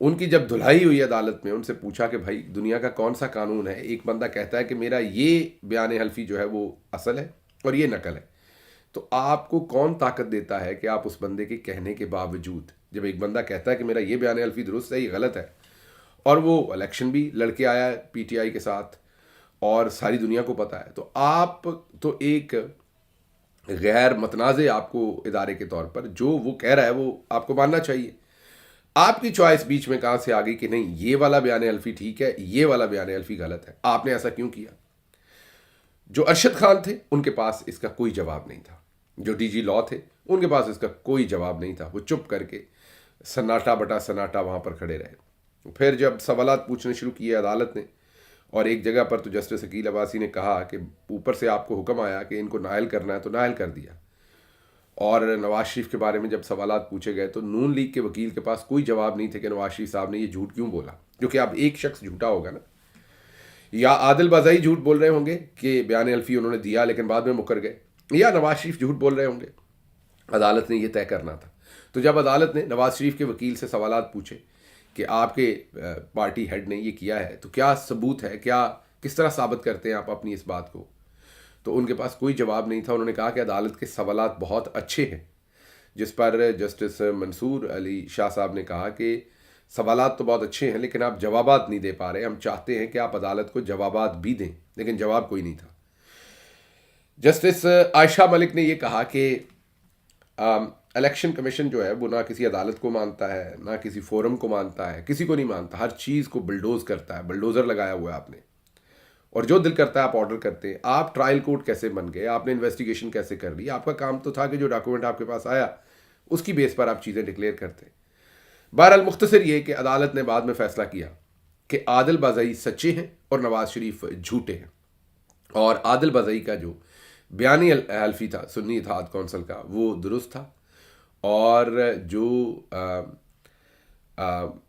ان کی جب دھلائی ہوئی عدالت میں، ان سے پوچھا کہ بھائی دنیا کا کون سا قانون ہے، ایک بندہ کہتا ہے کہ میرا یہ بیان حلفی جو ہے وہ اصل ہے اور یہ نقل ہے، تو آپ کو کون طاقت دیتا ہے کہ آپ اس بندے کے کہنے کے باوجود، جب ایک بندہ کہتا ہے کہ میرا یہ بیان حلفی درست ہے، یہ غلط ہے، اور وہ الیکشن بھی لڑ کے آیا ہے پی ٹی آئی کے ساتھ اور ساری دنیا کو پتا ہے، تو آپ تو ایک غیر متنازع آپ کو ادارے کے طور پر جو وہ کہہ رہا ہے وہ آپ کو ماننا چاہیے. آپ کی چوائس بیچ میں کہاں سے آ گئی کہ نہیں یہ والا بیان حلفی ٹھیک ہے، یہ والا بیان حلفی غلط ہے؟ آپ نے ایسا کیوں کیا؟ جو ارشد خان تھے ان کے پاس اس کا کوئی جواب نہیں تھا، جو ڈی جی لا تھے ان کے پاس اس کا کوئی جواب نہیں تھا، وہ چپ کر کے سناٹا بٹا سناٹا وہاں پر کھڑے رہے. پھر جب سوالات پوچھنے شروع کیے عدالت نے، اور ایک جگہ پر تو جسٹس عقیل عباسی نے کہا کہ اوپر سے آپ کو حکم آیا کہ ان کو نائل کرنا ہے تو نائل کر دیا. اور نواز شریف کے بارے میں جب سوالات پوچھے گئے تو نون لیگ کے وکیل کے پاس کوئی جواب نہیں تھے کہ نواز شریف صاحب نے یہ جھوٹ کیوں بولا، کیونکہ اب ایک شخص جھوٹا ہوگا نا، یا عادل بازائی جھوٹ بول رہے ہوں گے کہ بیان حلفی انہوں نے دیا لیکن بعد میں مکر گئے، یا نواز شریف جھوٹ بول رہے ہوں گے. عدالت نے یہ طے کرنا تھا. تو جب عدالت نے نواز شریف کے وکیل سے سوالات پوچھے کہ آپ کے پارٹی ہیڈ نے یہ کیا ہے تو کیا ثبوت ہے، کیا کس طرح ثابت کرتے ہیں آپ اپنی اس بات کو، تو ان کے پاس کوئی جواب نہیں تھا. انہوں نے کہا کہ عدالت کے سوالات بہت اچھے ہیں، جس پر جسٹس منصور علی شاہ صاحب نے کہا کہ سوالات تو بہت اچھے ہیں لیکن آپ جوابات نہیں دے پا رہے، ہم چاہتے ہیں کہ آپ عدالت کو جوابات بھی دیں، لیکن جواب کوئی نہیں تھا. جسٹس عائشہ ملک نے یہ کہا کہ الیکشن کمیشن جو ہے وہ نہ کسی عدالت کو مانتا ہے، نہ کسی فورم کو مانتا ہے، کسی کو نہیں مانتا، ہر چیز کو بلڈوز کرتا ہے، بلڈوزر لگایا ہوا ہے آپ نے، اور جو دل کرتا ہے آپ آرڈر کرتے ہیں. آپ ٹرائل کورٹ کیسے بن گئے؟ آپ نے انویسٹیگیشن کیسے کر لی؟ آپ کا کام تو تھا کہ جو ڈاکومنٹ آپ کے پاس آیا اس کی بیس پر آپ چیزیں ڈکلیئر کرتے. بہرحال مختصر یہ کہ عدالت نے بعد میں فیصلہ کیا کہ عادل بازائی سچے ہیں اور نواز شریف جھوٹے ہیں، اور عادل بازائی کا جو بیانی حلفی تھا سنی اتحاد کونسل کا وہ درست تھا، اور جو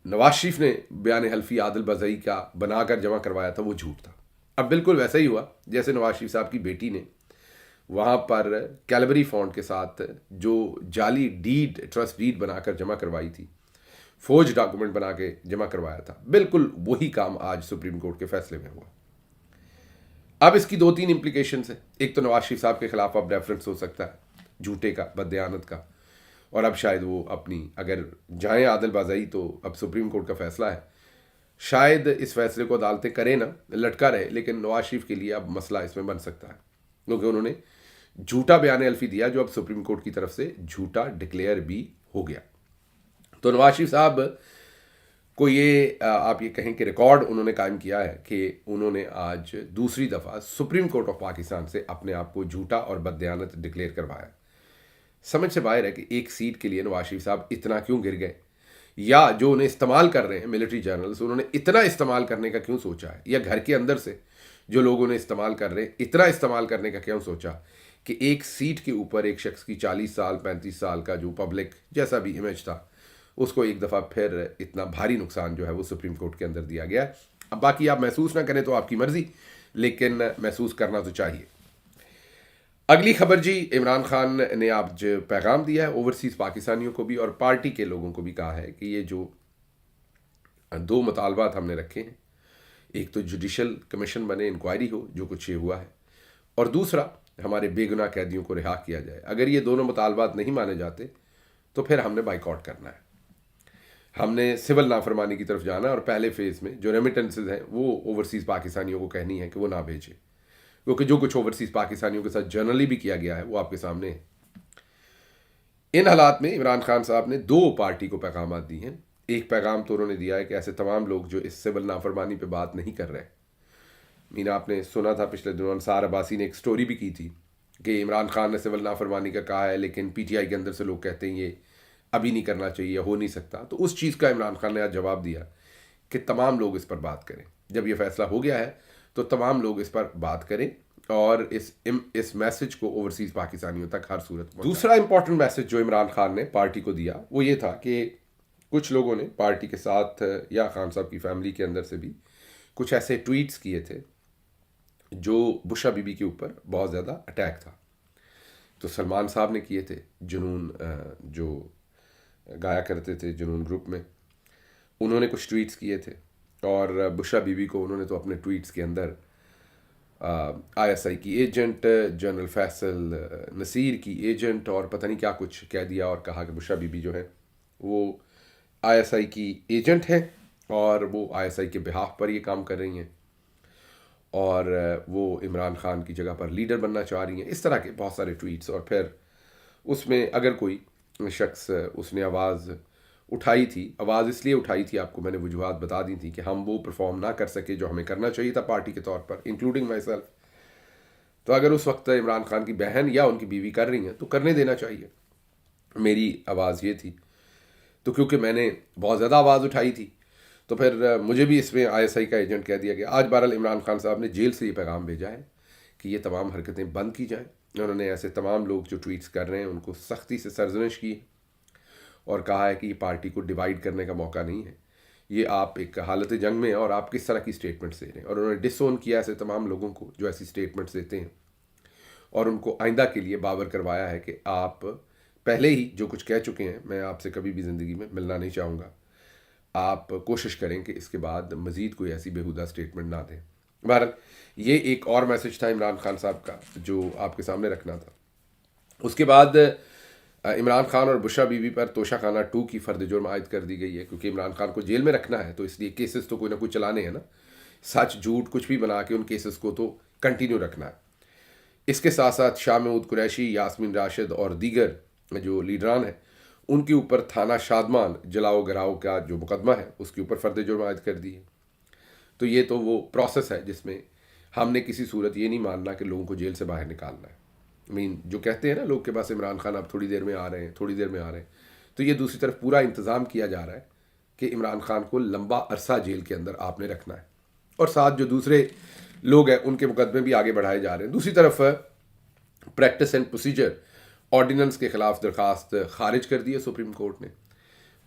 نواز شریف نے بیان حلفی عادل بازائی کا بنا کر جمع کروایا تھا وہ جھوٹ تھا. اب بالکل ویسا ہی ہوا جیسے نواز شریف صاحب کی بیٹی نے وہاں پر کیلبری فونٹ کے ساتھ جو جعلی ڈیڈ ٹرسٹ ڈیڈ بنا کر جمع کروائی تھی، فوج ڈاکومنٹ بنا کے جمع کروایا تھا، بالکل وہی کام آج سپریم کورٹ کے فیصلے میں ہوا. اب اس کی دو تین امپلیکیشنز ہیں. ایک تو نواز شریف صاحب کے خلاف اب ریفرنس ہو سکتا ہے جھوٹے کا، بددیانت کا، اور اب شاید وہ اپنی اگر جائیں عادل بازائی تو اب سپریم کورٹ کا فیصلہ ہے، شاید اس فیصلے کو عدالتیں کریں نا، لٹکا رہے، لیکن نواز شریف کے لیے اب مسئلہ اس میں بن سکتا ہے کیونکہ انہوں نے جھوٹا بیان حلفی دیا جو اب سپریم کورٹ کی طرف سے جھوٹا ڈکلیئر بھی ہو گیا. تو نواز شریف صاحب کو یہ آپ یہ کہیں کہ ریکارڈ انہوں نے قائم کیا ہے کہ انہوں نے آج دوسری دفعہ سپریم کورٹ آف پاکستان سے اپنے آپ کو جھوٹا اور بددیانت ڈکلیئر کروایا. سمجھ سے باہر ہے کہ ایک سیٹ کے لیے نواز شریف صاحب اتنا کیوں گر گئے، یا جو انہیں استعمال کر رہے ہیں ملٹری جنرلز انہوں نے اتنا استعمال کرنے کا کیوں سوچا ہے، یا گھر کے اندر سے جو لوگ انہیں استعمال کر رہے ہیں اتنا استعمال کرنے کا کیوں سوچا کہ ایک سیٹ کے اوپر ایک شخص کی 40 سال 35 سال کا جو پبلک جیسا بھی امیج تھا اس کو ایک دفعہ پھر اتنا بھاری نقصان جو ہے وہ سپریم کورٹ کے اندر دیا گیا. اب باقی آپ محسوس نہ کریں تو آپ کی مرضی، لیکن محسوس کرنا تو چاہیے. اگلی خبر جی، عمران خان نے آج پیغام دیا ہے اوورسیز پاکستانیوں کو بھی اور پارٹی کے لوگوں کو بھی، کہا ہے کہ یہ جو دو مطالبات ہم نے رکھے ہیں، ایک تو جوڈیشل کمیشن بنے، انکوائری ہو جو کچھ یہ ہوا ہے، اور دوسرا ہمارے بے گناہ قیدیوں کو رہا کیا جائے. اگر یہ دونوں مطالبات نہیں مانے جاتے تو پھر ہم نے بائیک آؤٹ کرنا ہے، ہم نے سول نافرمانی کی طرف جانا ہے، اور پہلے فیز میں جو ریمیٹنسز ہیں وہ اوورسیز پاکستانیوں کو کہنی ہے کہ وہ نہ بھیجیں، کیونکہ جو کچھ اوورسیز پاکستانیوں کے ساتھ جنرلی بھی کیا گیا ہے وہ آپ کے سامنے ہے. ان حالات میں عمران خان صاحب نے دو پارٹی کو پیغامات دی ہیں. ایک پیغام تو انہوں نے دیا ہے کہ ایسے تمام لوگ جو اس سول نافرمانی پہ بات نہیں کر رہے، مینا آپ نے سنا تھا پچھلے دنوں انصار عباسی نے ایک سٹوری بھی کی تھی کہ عمران خان نے سول نافرمانی کا کہا ہے لیکن پی ٹی آئی کے اندر سے لوگ کہتے ہیں یہ ابھی نہیں کرنا چاہیے، ہو نہیں سکتا. تو اس چیز کا عمران خان نے آج جواب دیا کہ تمام لوگ اس پر بات کریں، جب یہ فیصلہ ہو گیا ہے تو تمام لوگ اس پر بات کریں اور اس میسج کو اوورسیز پاکستانیوں تک ہر صورت میں. دوسرا امپورٹنٹ میسج جو عمران خان نے پارٹی کو دیا وہ یہ تھا کہ کچھ لوگوں نے پارٹی کے ساتھ یا خان صاحب کی فیملی کے اندر سے بھی کچھ ایسے ٹویٹس کیے تھے جو بشا بی بی کے اوپر بہت زیادہ اٹیک تھا. تو سلمان صاحب نے کیے تھے، جنون جو گایا کرتے تھے جنون گروپ میں، انہوں نے کچھ ٹویٹس کیے تھے، اور بشرا بی بی کو انہوں نے تو اپنے ٹویٹس کے اندر آئی ایس آئی کی ایجنٹ، جنرل فیصل نصیر کی ایجنٹ اور پتہ نہیں کیا کچھ کہہ دیا، اور کہا کہ بشرا بی بی جو ہے وہ آئی ایس آئی کی ایجنٹ ہیں اور وہ آئی ایس آئی کے بہاف پر یہ کام کر رہی ہیں، اور وہ عمران خان کی جگہ پر لیڈر بننا چاہ رہی ہیں. اس طرح کے بہت سارے ٹویٹس. اور پھر اس میں اگر کوئی شخص اس نے آواز اٹھائی تھی، آواز اس لیے اٹھائی تھی، آپ کو میں نے وجوہات بتا دی تھی کہ ہم وہ پرفارم نہ کر سکے جو ہمیں کرنا چاہیے تھا پارٹی کے طور پر، انکلوڈنگ مائی سیلف. تو اگر اس وقت عمران خان کی بہن یا ان کی بیوی کر رہی ہیں تو کرنے دینا چاہیے. میری آواز یہ تھی. تو کیونکہ میں نے بہت زیادہ آواز اٹھائی تھی تو پھر مجھے بھی اس میں آئی ایس آئی کا ایجنٹ کہہ دیا گیا. آج بہرحال عمران خان صاحب نے جیل سے یہ پیغام بھیجا ہے کہ یہ تمام حرکتیں بند کی جائیں. انہوں نے ایسے تمام لوگ جو ٹویٹس کر رہے ہیں ان کو سختی سے سرزنش کی اور کہا ہے کہ یہ پارٹی کو ڈیوائیڈ کرنے کا موقع نہیں ہے، یہ آپ ایک حالت جنگ میں ہیں اور آپ کس طرح کی سٹیٹمنٹس دے رہے ہیں. اور انہوں نے ڈس اون کیا ایسے تمام لوگوں کو جو ایسی سٹیٹمنٹس دیتے ہیں، اور ان کو آئندہ کے لیے باور کروایا ہے کہ آپ پہلے ہی جو کچھ کہہ چکے ہیں میں آپ سے کبھی بھی زندگی میں ملنا نہیں چاہوں گا، آپ کوشش کریں کہ اس کے بعد مزید کوئی ایسی بیہودہ سٹیٹمنٹ نہ دیں. بہرحال یہ ایک اور میسج تھا عمران خان صاحب کا جو آپ کے سامنے رکھنا تھا. اس کے بعد عمران خان اور بشرا بی بی پر توشہ خانہ 2 کی فرد جرم عائد کر دی گئی ہے، کیونکہ عمران خان کو جیل میں رکھنا ہے تو اس لیے کیسز تو کوئی نہ کوئی چلانے ہیں نا، سچ جھوٹ کچھ بھی بنا کے ان کیسز کو تو کنٹینیو رکھنا ہے. اس کے ساتھ ساتھ شاہ محمود قریشی، یاسمین راشد اور دیگر جو لیڈران ہیں ان کے اوپر تھانہ شادمان جلاؤ گراؤ کا جو مقدمہ ہے اس کے اوپر فرد جرم عائد کر دی ہے. تو یہ تو وہ پروسیس ہے جس میں ہم نے کسی صورت یہ نہیں ماننا کہ لوگوں کو جیل سے باہر نکالنا ہے. جو کہتے ہیں نا لوگ کے پاس عمران خان اب تھوڑی دیر میں آ رہے ہیں، تھوڑی دیر میں آ رہے ہیں، تو یہ دوسری طرف پورا انتظام کیا جا رہا ہے کہ عمران خان کو لمبا عرصہ جیل کے اندر آپ نے رکھنا ہے، اور ساتھ جو دوسرے لوگ ہیں ان کے مقدمے بھی آگے بڑھائے جا رہے ہیں. دوسری طرف پریکٹس اینڈ پروسیجر آرڈیننس کے خلاف درخواست خارج کر دی ہے سپریم کورٹ نے.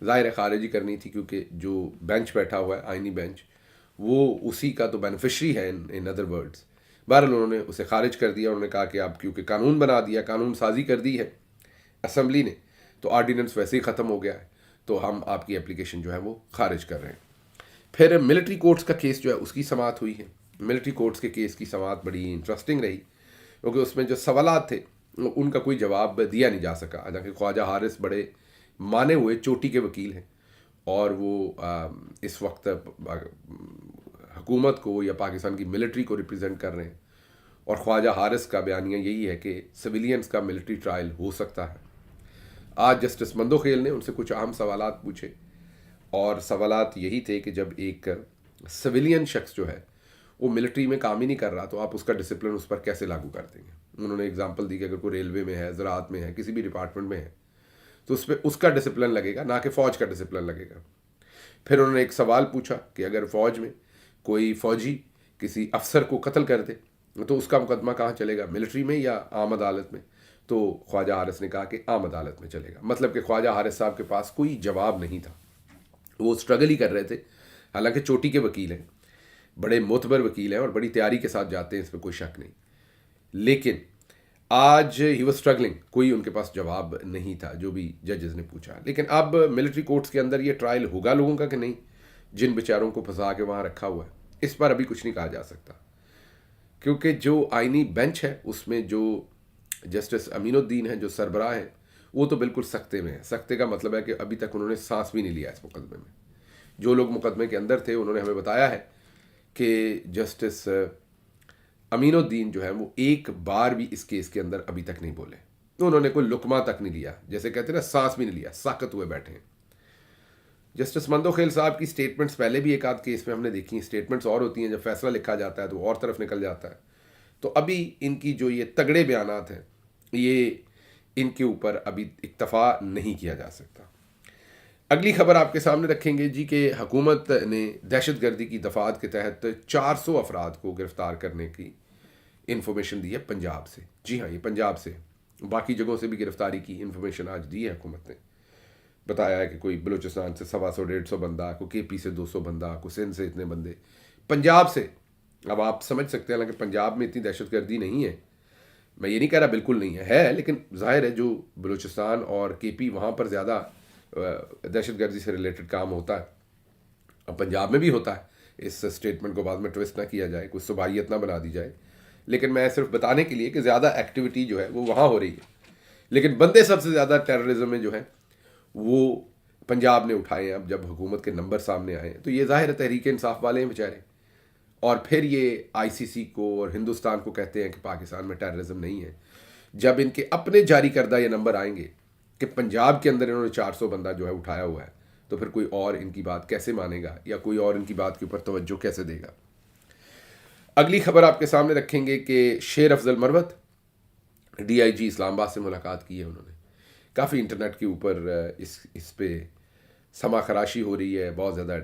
ظاہر ہے خارج ہی کرنی تھی کیونکہ جو بینچ بیٹھا ہوا ہے آئینی بینچ وہ اسی کا تو بینیفیشری ہے ان ادر ورڈز. بہرحال انہوں نے اسے خارج کر دیا. انہوں نے کہا کہ اب کیونکہ قانون بنا دیا، قانون سازی کر دی ہے اسمبلی نے، تو آرڈیننس ویسے ہی ختم ہو گیا ہے، تو ہم آپ کی اپلیکیشن جو ہے وہ خارج کر رہے ہیں. پھر ملٹری کورٹس کا کیس جو ہے اس کی سماعت ہوئی ہے. ملٹری کورٹس کے کیس کی سماعت بڑی انٹرسٹنگ رہی کیونکہ اس میں جو سوالات تھے ان کا کوئی جواب دیا نہیں جا سکا. حالانکہ خواجہ حارث بڑے مانے ہوئے چوٹی کے وکیل ہیں اور وہ اس وقت حکومت کو یا پاکستان کی ملٹری کو ریپرزینٹ کر رہے ہیں، اور خواجہ حارث کا بیانیہ یہی ہے کہ سویلینز کا ملٹری ٹرائل ہو سکتا ہے. آج جسٹس مندوخیل نے ان سے کچھ اہم سوالات پوچھے، اور سوالات یہی تھے کہ جب ایک سویلین شخص جو ہے وہ ملٹری میں کام ہی نہیں کر رہا تو آپ اس کا ڈسپلن اس پر کیسے لاگو کر دیں گے. انہوں نے اگزامپل دی کہ اگر کوئی ریلوے میں ہے، زراعت میں ہے، کسی بھی ڈپارٹمنٹ میں ہے تو اس پہ اس کا ڈسپلن لگے گا، نہ کہ فوج کا ڈسپلن لگے گا. پھر انہوں نے ایک سوال پوچھا کہ اگر فوج میں کوئی فوجی کسی افسر کو قتل کر دے تو اس کا مقدمہ کہاں چلے گا، ملٹری میں یا عام عدالت میں؟ تو خواجہ حارث نے کہا کہ عام عدالت میں چلے گا. مطلب کہ خواجہ حارث صاحب کے پاس کوئی جواب نہیں تھا، وہ اسٹرگل ہی کر رہے تھے. حالانکہ چوٹی کے وکیل ہیں، بڑے معتبر وکیل ہیں اور بڑی تیاری کے ساتھ جاتے ہیں، اس پہ کوئی شک نہیں. لیکن آج ہی واز اسٹرگلنگ، کوئی ان کے پاس جواب نہیں تھا جو بھی ججز نے پوچھا. لیکن اب ملٹری کورٹس کے اندر یہ ٹرائل ہوگا لوگوں کا کہ نہیں، جن بیچاروں کو پھنسا کے وہاں رکھا ہوا ہے، اس پر ابھی کچھ نہیں کہا جا سکتا. کیونکہ جو آئینی بینچ ہے اس میں جو جسٹس امین الدین ہیں جو سربراہ ہیں وہ تو بالکل سختے میں ہیں. سختے کا مطلب ہے کہ ابھی تک انہوں نے سانس بھی نہیں لیا اس مقدمے میں. جو لوگ مقدمے کے اندر تھے انہوں نے ہمیں بتایا ہے کہ جسٹس امین الدین جو ہے وہ ایک بار بھی اس کیس کے اندر ابھی تک نہیں بولے. انہوں نے کوئی لقمہ تک نہیں لیا، جیسے کہتے ہیں نا سانس بھی نہیں لیا، ساکت ہوئے بیٹھے ہیں. جسٹس مندوخیل صاحب کی سٹیٹمنٹس پہلے بھی ایک آدھ کیس میں ہم نے دیکھی ہیں. سٹیٹمنٹس اور ہوتی ہیں، جب فیصلہ لکھا جاتا ہے تو اور طرف نکل جاتا ہے. تو ابھی ان کی جو یہ تگڑے بیانات ہیں یہ ان کے اوپر ابھی اکتفا نہیں کیا جا سکتا. اگلی خبر آپ کے سامنے رکھیں گے جی کہ حکومت نے دہشت گردی کی دفعات کے تحت 400 افراد کو گرفتار کرنے کی انفارمیشن دی ہے پنجاب سے. جی ہاں، یہ پنجاب سے، باقی جگہوں سے بھی گرفتاری کی انفارمیشن آج دی ہے حکومت نے. بتایا ہے کہ کوئی بلوچستان سے 125-150 بندہ، کوئی کے پی سے 200 بندہ، کوئی سندھ سے اتنے بندے، پنجاب سے. اب آپ سمجھ سکتے ہیں کہ پنجاب میں اتنی دہشت گردی نہیں ہے. میں یہ نہیں کہہ رہا بالکل نہیں ہے، لیکن ظاہر ہے جو بلوچستان اور کے پی وہاں پر زیادہ دہشت گردی سے ریلیٹڈ کام ہوتا ہے. اب پنجاب میں بھی ہوتا ہے، اس اسٹیٹمنٹ کو بعد میں ٹویسٹ نہ کیا جائے، کچھ صبحیت نہ بنا دی جائے، لیکن میں صرف بتانے کے لیے کہ زیادہ ایکٹیویٹی جو ہے وہ وہاں ہو رہی ہے، لیکن بندے سب سے زیادہ ٹیررزم میں جو ہیں وہ پنجاب نے اٹھائے ہیں۔ اب جب حکومت کے نمبر سامنے آئے ہیں تو یہ ظاہر ہے تحریک انصاف والے ہیں بیچارے، اور پھر یہ آئی سی سی کو اور ہندوستان کو کہتے ہیں کہ پاکستان میں ٹیررزم نہیں ہے۔ جب ان کے اپنے جاری کردہ یہ نمبر آئیں گے کہ پنجاب کے اندر انہوں نے 400 بندہ جو ہے اٹھایا ہوا ہے، تو پھر کوئی اور ان کی بات کیسے مانے گا، یا کوئی اور ان کی بات کے اوپر توجہ کیسے دے گا۔ اگلی خبر آپ کے سامنے رکھیں گے کہ شیر افضل مروت ڈی آئی جی اسلام آباد سے ملاقات کی ہے انہوں نے۔ کافی انٹرنیٹ کے اوپر اس پہ سما خراشی ہو رہی ہے، بہت زیادہ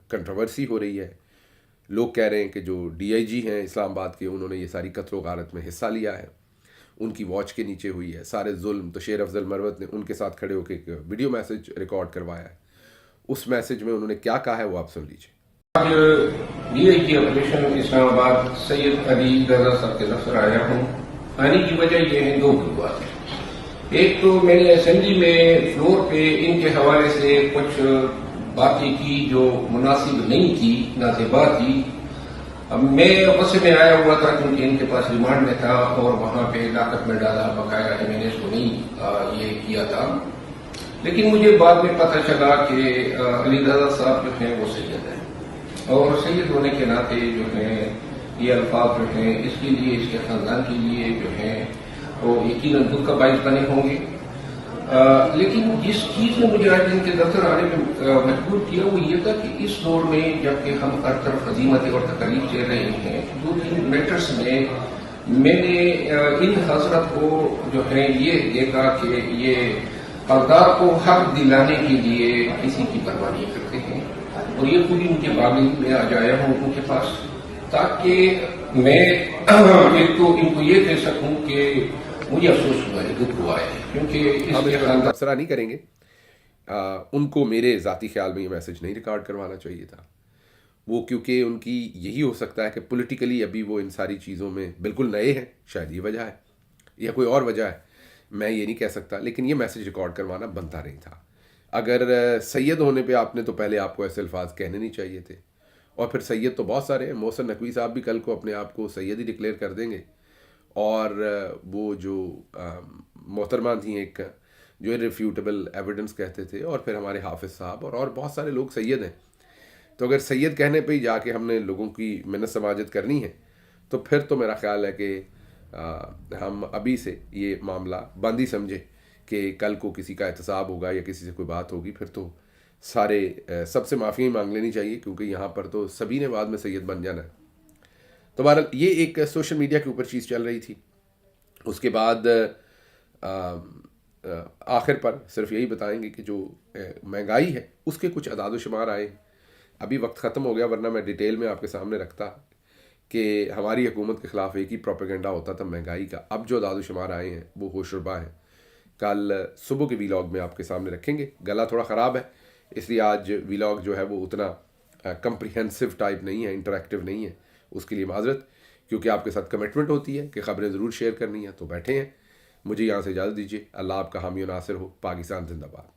کنٹروورسی ہو رہی ہے۔ لوگ کہہ رہے ہیں کہ جو ڈی آئی جی ہیں اسلام آباد کے، انہوں نے یہ ساری قتل و غارت میں حصہ لیا ہے، ان کی واچ کے نیچے ہوئی ہے سارے ظلم۔ تو شیر افضل مروت نے ان کے ساتھ کھڑے ہو کے ایک ویڈیو میسج ریکارڈ کروایا ہے، اس میسج میں انہوں نے کیا کہا ہے وہ آپ سن لیجیے۔ آج ڈی آئی جی آپریشن اسلام آباد سید علی رضا صاحب کے دفتر آیا ہوں۔ آنے کی وجہ یہ ہے، دو وجوہات ہیں۔ ایک تو میں نے اسمبلی میں فلور پہ ان کے حوالے سے کچھ باتیں کی جو مناسب نہیں تھی، نازیبا تھی۔ اب میں غصے میں آیا ہوا تھا کیونکہ ان کے پاس ریمانڈ میں تھا اور وہاں پہ لاکت میں ڈالا، بقایا ہے، میں نے اس کو نہیں یہ کیا تھا۔ لیکن مجھے بعد میں پتہ چلا کہ علی رضا صاحب جو ہیں وہ سید ہیں، اور سید ہونے کے ناطے جو ہیں یہ الفاظ جو ہیں اس کے لیے، اس کے خاندان کے لیے جو ہیں وہ یقیناً دکھ کا باعث بنے ہوں گے۔ لیکن جس چیز نے مجھے آج ان کے دفتر آنے میں مجبور کیا وہ یہ تھا کہ اس دور میں جبکہ ہم ہر طرف عظیمت اور تکلیف جھیل رہے ہیں، 2-3 میٹرز میں میں نے ان حضرت کو جو ہے یہ دیکھا کہ یہ کردار کو حق دلانے کے لیے کسی کی پرواہ نہیں کرتے ہیں، اور یہ خود ان کے باغی میں آ جایا ہوں ان کے پاس تاکہ میں ایک تو ان کو یہ کہہ سکوں کہ مجھے افسوس ہوا ہے، دکھ ہوا ہے، کیونکہ اس کے خاندان تبصرہ نہیں کریں گے، ان کو میرے ذاتی خیال میں یہ میسج نہیں ریکارڈ کروانا چاہیے تھا۔ وہ کیونکہ ان کی یہی ہو سکتا ہے کہ پولیٹیکلی ابھی وہ ان ساری چیزوں میں بالکل نئے ہیں، شاید یہ وجہ ہے یا کوئی اور وجہ ہے، میں یہ نہیں کہہ سکتا، لیکن یہ میسج ریکارڈ کروانا بنتا نہیں تھا۔ اگر سید ہونے پہ آپ نے تو پہلے آپ کو ایسے الفاظ کہنے نہیں چاہیے تھے، اور پھر سید تو بہت سارے ہیں، محسن نقوی صاحب بھی کل کو اپنے آپ کو سید ہی ڈکلیئر کر دیں گے، اور وہ جو محترمہ تھیں ایک جو irrefutable ایویڈنس کہتے تھے، اور پھر ہمارے حافظ صاحب اور بہت سارے لوگ سید ہیں۔ تو اگر سید کہنے پہ ہی جا کے ہم نے لوگوں کی منت سماجت کرنی ہے تو پھر تو میرا خیال ہے کہ ہم ابھی سے یہ معاملہ بند ہی سمجھے کہ کل کو کسی کا احتساب ہوگا یا کسی سے کوئی بات ہوگی، پھر تو سب سے معافی مانگ لینی چاہیے، کیونکہ یہاں پر تو سبھی نے بعد میں سید بن جانا ہے۔ تو بہرحال یہ ایک سوشل میڈیا کے اوپر چیز چل رہی تھی۔ اس کے بعد آخر پر صرف یہی بتائیں گے کہ جو مہنگائی ہے اس کے کچھ اعداد و شمار آئے ہیں۔ ابھی وقت ختم ہو گیا، ورنہ میں ڈیٹیل میں آپ کے سامنے رکھتا کہ ہماری حکومت کے خلاف ایک ہی پروپیگنڈا ہوتا تھا مہنگائی کا۔ اب جو اعداد و شمار آئے ہیں وہ ہوش ربا ہیں، کل صبح کے ویلاگ میں آپ کے سامنے رکھیں گے۔ گلا تھوڑا خراب ہے، اس لیے آج ویلاگ جو ہے وہ اتنا کمپریہنسو ٹائپ نہیں ہے، انٹریکٹیو نہیں ہے، اس کے لیے معذرت، کیونکہ آپ کے ساتھ کمٹمنٹ ہوتی ہے کہ خبریں ضرور شیئر کرنی ہیں، تو بیٹھے ہیں۔ مجھے یہاں سے اجازت دیجیے۔ اللہ آپ کا حامی و ناصر ہو۔ پاکستان زندہ باد۔